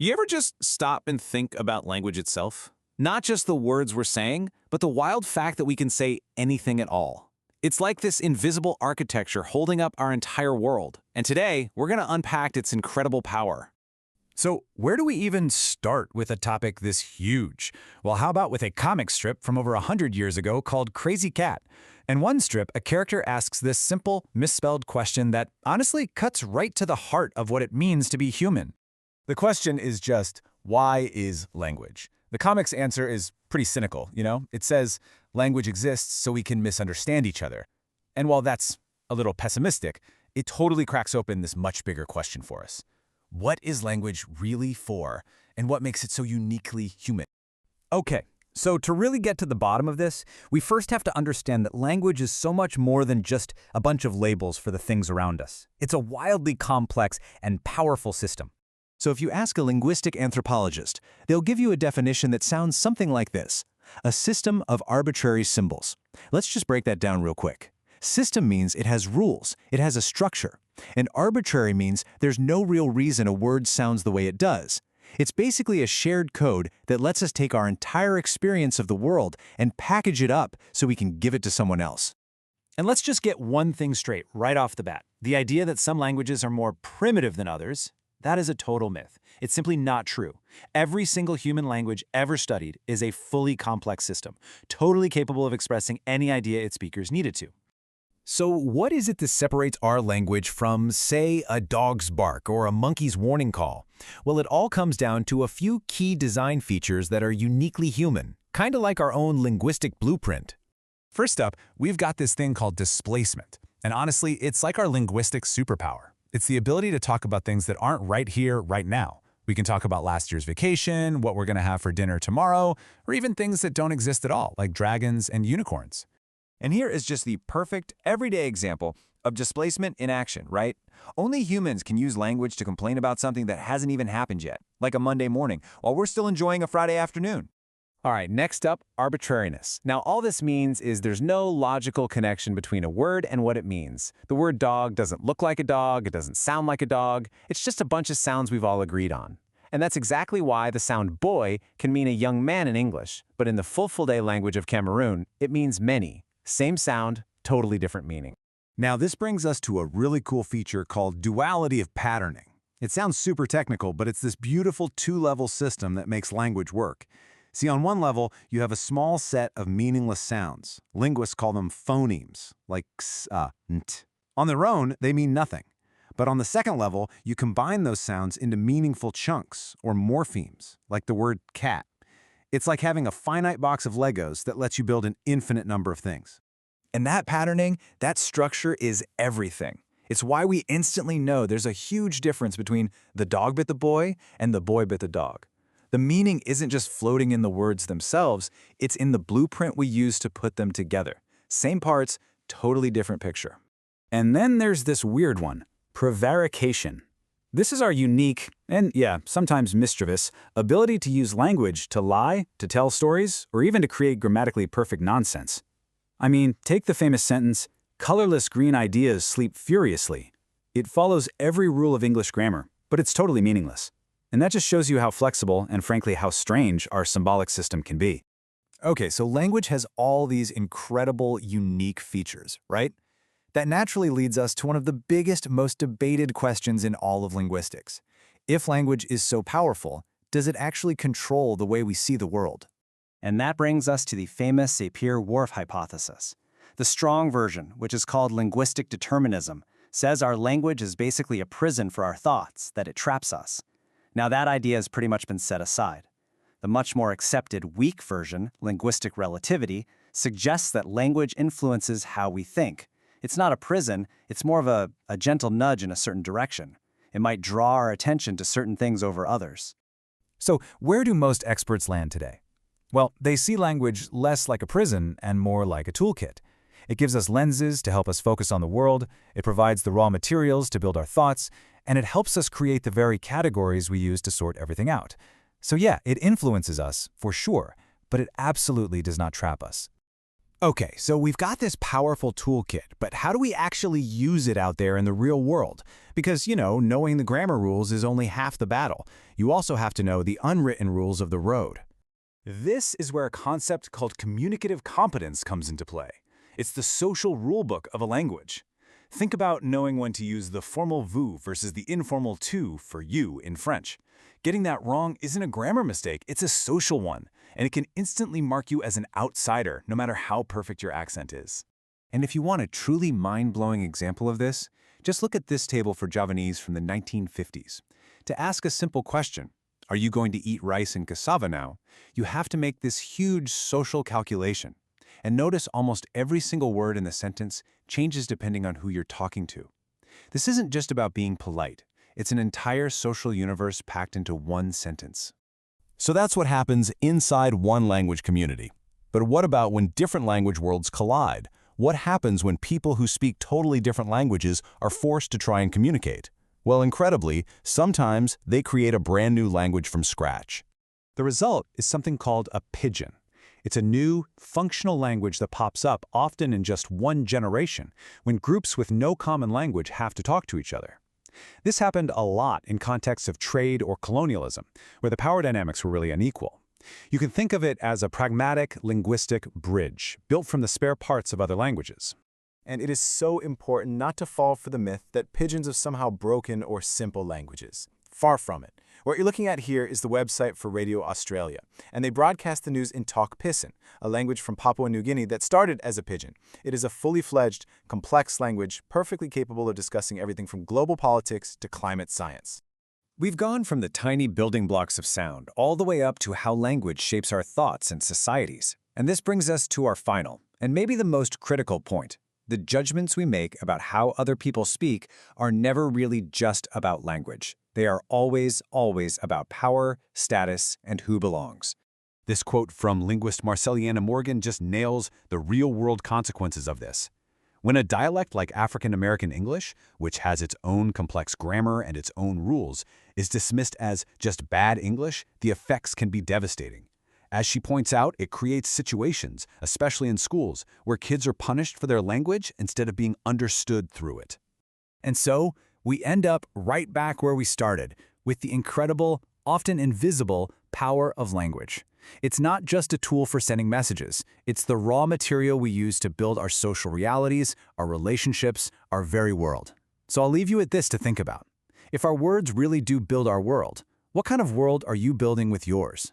You ever just stop and think about language itself? Not just the words we're saying, but the wild fact that we can say anything at all. It's like this invisible architecture holding up our entire world. And today, we're going to unpack its incredible power. So, where do we even start with a topic this huge? Well, how about with a comic strip from over 100 years ago called Crazy Cat? In one strip, a character asks this simple, misspelled question that honestly cuts right to the heart of what it means to be human. The question is just, why is language? The comic's answer is pretty cynical, you know? It says, language exists so we can misunderstand each other. And while that's a little pessimistic, it totally cracks open this much bigger question for us. What is language really for, and what makes it so uniquely human? Okay, so to really get to the bottom of this, we first have to understand that language is so much more than just a bunch of labels for the things around us. It's a wildly complex and powerful system. So if you ask a linguistic anthropologist, they'll give you a definition that sounds something like this: a system of arbitrary symbols. Let's just break that down real quick. System means it has rules, it has a structure. And arbitrary means there's no real reason a word sounds the way it does. It's basically a shared code that lets us take our entire experience of the world and package it up so we can give it to someone else. And let's just get one thing straight right off the bat. The idea that some languages are more primitive than others, that is a total myth. It's simply not true. Every single human language ever studied is a fully complex system, totally capable of expressing any idea its speakers needed to. So what is it that separates our language from, say, a dog's bark or a monkey's warning call? Well, it all comes down to a few key design features that are uniquely human, kind of like our own linguistic blueprint. First up, we've got this thing called displacement. And honestly, it's like our linguistic superpower. It's the ability to talk about things that aren't right here, right now. We can talk about last year's vacation, what we're going to have for dinner tomorrow, or even things that don't exist at all, like dragons and unicorns. And here is just the perfect, everyday example of displacement in action, right? Only humans can use language to complain about something that hasn't even happened yet, like a Monday morning, while we're still enjoying a Friday afternoon. All right, next up, arbitrariness. Now, all this means is there's no logical connection between a word and what it means. The word dog doesn't look like a dog, it doesn't sound like a dog, it's just a bunch of sounds we've all agreed on. And that's exactly why the sound boy can mean a young man in English, but in the Fulfulde language of Cameroon, it means many. Same sound, totally different meaning. Now, this brings us to a really cool feature called duality of patterning. It sounds super technical, but it's this beautiful two-level system that makes language work. See, on one level, you have a small set of meaningless sounds. Linguists call them phonemes, like x, nt. On their own, they mean nothing. But on the second level, you combine those sounds into meaningful chunks, or morphemes, like the word cat. It's like having a finite box of Legos that lets you build an infinite number of things. And that patterning, that structure is everything. It's why we instantly know there's a huge difference between the dog bit the boy and the boy bit the dog. The meaning isn't just floating in the words themselves, it's in the blueprint we use to put them together. Same parts, totally different picture. And then there's this weird one, prevarication. This is our unique, and yeah, sometimes mischievous, ability to use language to lie, to tell stories, or even to create grammatically perfect nonsense. I mean, take the famous sentence, "Colorless green ideas sleep furiously." It follows every rule of English grammar, but it's totally meaningless. And that just shows you how flexible and frankly how strange our symbolic system can be. Okay, so language has all these incredible, unique features, right? That naturally leads us to one of the biggest, most debated questions in all of linguistics. If language is so powerful, does it actually control the way we see the world? And that brings us to the famous Sapir-Whorf hypothesis. The strong version, which is called linguistic determinism, says our language is basically a prison for our thoughts, that it traps us. Now that idea has pretty much been set aside. The much more accepted weak version, linguistic relativity, suggests that language influences how we think. It's not a prison, it's more of a gentle nudge in a certain direction. It might draw our attention to certain things over others. So where do most experts land today? Well, they see language less like a prison and more like a toolkit. It gives us lenses to help us focus on the world, it provides the raw materials to build our thoughts, and it helps us create the very categories we use to sort everything out. So yeah, it influences us, for sure, but it absolutely does not trap us. Okay, so we've got this powerful toolkit, but how do we actually use it out there in the real world? Because, knowing the grammar rules is only half the battle. You also have to know the unwritten rules of the road. This is where a concept called communicative competence comes into play. It's the social rulebook of a language. Think about knowing when to use the formal vous versus the informal tu for you in French. Getting that wrong isn't a grammar mistake, it's a social one, and it can instantly mark you as an outsider, no matter how perfect your accent is. And if you want a truly mind-blowing example of this, just look at this table for Javanese from the 1950s. To ask a simple question, are you going to eat rice and cassava now? You have to make this huge social calculation. And notice almost every single word in the sentence changes depending on who you're talking to. This isn't just about being polite. It's an entire social universe packed into one sentence. So that's what happens inside one language community. But what about when different language worlds collide? What happens when people who speak totally different languages are forced to try and communicate? Well, incredibly, sometimes they create a brand new language from scratch. The result is something called a pidgin. It's a new, functional language that pops up often in just one generation when groups with no common language have to talk to each other. This happened a lot in contexts of trade or colonialism, where the power dynamics were really unequal. You can think of it as a pragmatic linguistic bridge built from the spare parts of other languages. And it is so important not to fall for the myth that pidgins are somehow broken or simple languages. Far from it. What you're looking at here is the website for Radio Australia, and they broadcast the news in Tok Pisin, a language from Papua New Guinea that started as a pidgin. It is a fully fledged, complex language perfectly capable of discussing everything from global politics to climate science. We've gone from the tiny building blocks of sound all the way up to how language shapes our thoughts and societies. And this brings us to our final, and maybe the most critical point. The judgments we make about how other people speak are never really just about language. They are always about power, status, and who belongs. This quote from linguist Marceliana Morgan just nails the real-world consequences of this. When a dialect like African American English, which has its own complex grammar and its own rules, is dismissed as just bad English, the effects can be devastating. As she points out, it creates situations, especially in schools, where kids are punished for their language instead of being understood through it. And so, we end up right back where we started, with the incredible, often invisible, power of language. It's not just a tool for sending messages. It's the raw material we use to build our social realities, our relationships, our very world. So I'll leave you at this to think about. If our words really do build our world, what kind of world are you building with yours?